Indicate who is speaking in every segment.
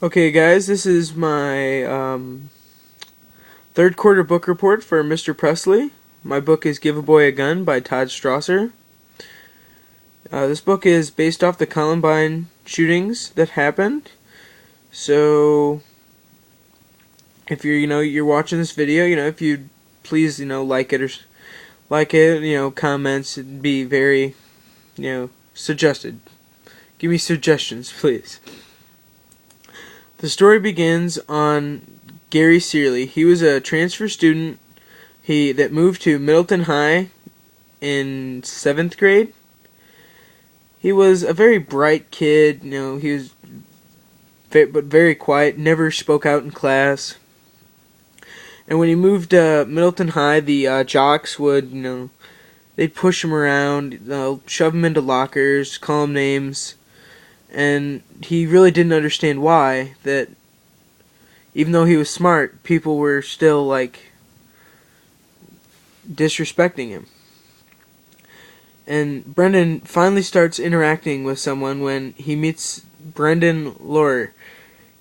Speaker 1: Okay, guys, this is my third quarter book report for Mr. Presley. My book is Give a Boy a Gun by Todd Strasser. This book is based off the Columbine shootings that happened. So, if you're watching this video, if you please, like it comments, it'd be very, suggested. Give me suggestions, please. The story begins on Gary Searley. He was a transfer student that moved to Middleton High in 7th grade. He was a very bright kid, he was but very quiet, never spoke out in class. And when he moved to Middleton High, the jocks would, they'd push him around, shove him into lockers, call him names. And he really didn't understand why, that even though he was smart, people were still, disrespecting him. And Brendan finally starts interacting with someone when he meets Brendan Lohr.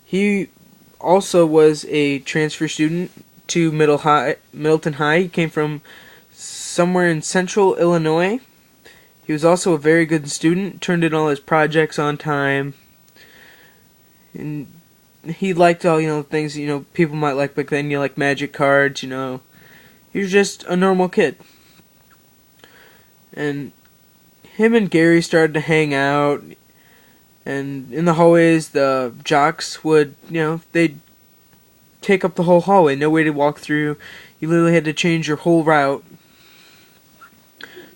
Speaker 1: He also was a transfer student to Middleton High. He came from somewhere in central Illinois. He was also a very good student, turned in all his projects on time, and he liked all, things, people might like back then, like magic cards, He was just a normal kid. And him and Gary started to hang out, and in the hallways, the jocks would, they'd take up the whole hallway, no way to walk through. You literally had to change your whole route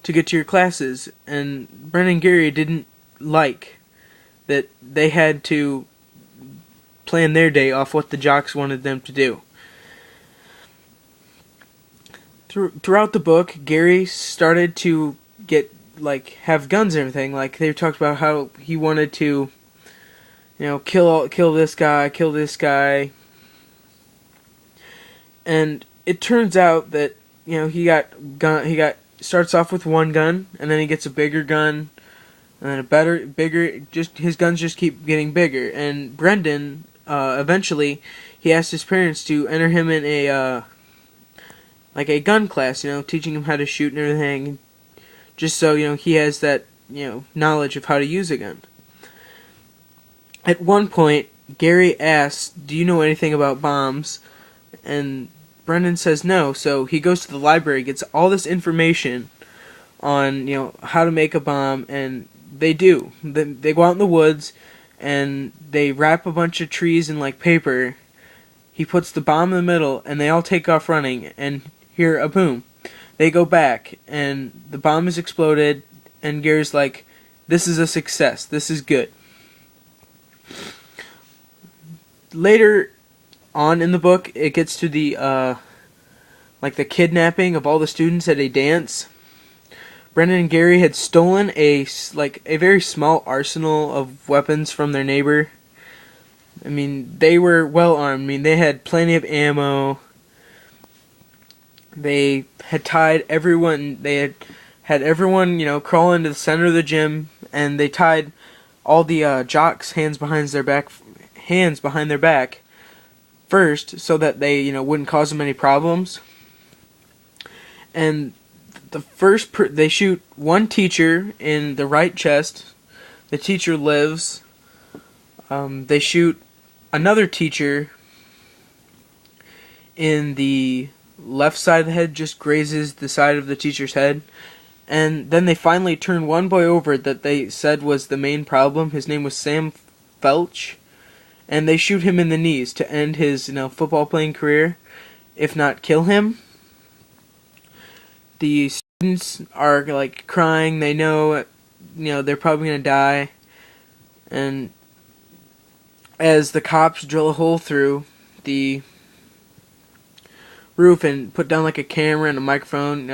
Speaker 1: to get to your classes, and Brendan and Gary didn't like that they had to plan their day off what the jocks wanted them to do. Throughout the book, Gary started to have guns and everything. They talked about how he wanted to, kill this guy, and it turns out that he starts off with one gun, and then he gets a bigger gun, and then bigger. Just his guns just keep getting bigger. And Brendan, eventually, he asked his parents to enter him in a gun class, teaching him how to shoot and everything, just so he has that knowledge of how to use a gun. At one point, Gary asks, "Do you know anything about bombs?" And Brendan says no, so he goes to the library, gets all this information on, how to make a bomb, and they do. They go out in the woods, and they wrap a bunch of trees in, paper. He puts the bomb in the middle, and they all take off running, and hear a boom. They go back, and the bomb is exploded, and Gary's like, "This is a success. This is good." Later on in the book, it gets to the the kidnapping of all the students at a dance. Brendan and Gary had stolen a very small arsenal of weapons from their neighbor. I mean, they were well armed. I mean, they had plenty of ammo. They had tied everyone. They had everyone, crawl into the center of the gym, and they tied all the jocks' hands behind their back first, so that they wouldn't cause them any problems. And they shoot one teacher in the right chest. The teacher lives. They shoot another teacher in the left side of the head, just grazes the side of the teacher's head. And then they finally turn one boy over that they said was the main problem. His name was Sam Felch. And they shoot him in the knees to end his, football playing career, if not kill him. The students are, crying. They know, they're probably going to die. And as the cops drill a hole through the roof and put down, a camera and a microphone,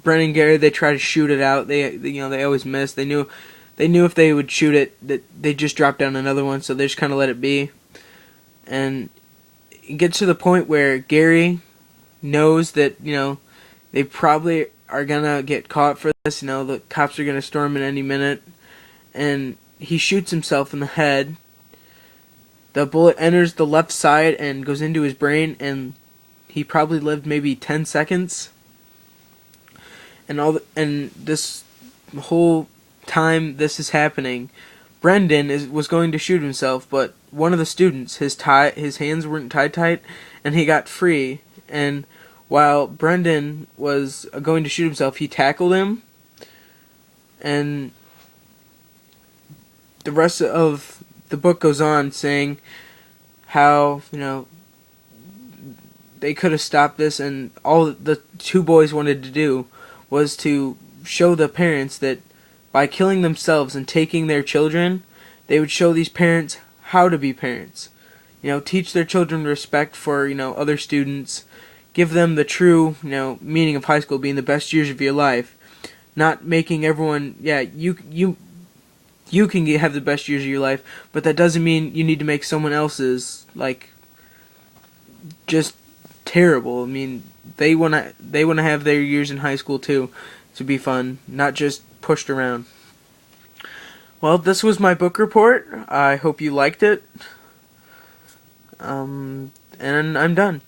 Speaker 1: Brendan and Gary, they try to shoot it out. They always miss. They knew if they would shoot it, that they'd just drop down another one, so they just kind of let it be. And it gets to the point where Gary knows that, they probably are going to get caught for this. The cops are going to storm at any minute. And he shoots himself in the head. the bullet enters the left side and goes into his brain, and he probably lived maybe 10 seconds. And this whole time this is happening, Brendan was going to shoot himself, but one of the students, his hands weren't tied tight, and he got free. And while Brendan was going to shoot himself, he tackled him, and the rest of the book goes on saying how, they could have stopped this, and all the two boys wanted to do was to show the parents that by killing themselves and taking their children, they would show these parents how to be parents. Teach their children respect for, other students, give them the true, meaning of high school being the best years of your life, not making everyone, you can have the best years of your life, but that doesn't mean you need to make someone else's, just terrible. I mean, they wanna have their years in high school too, to be fun, not just pushed around. Well, this was my book report. I hope you liked it. And I'm done.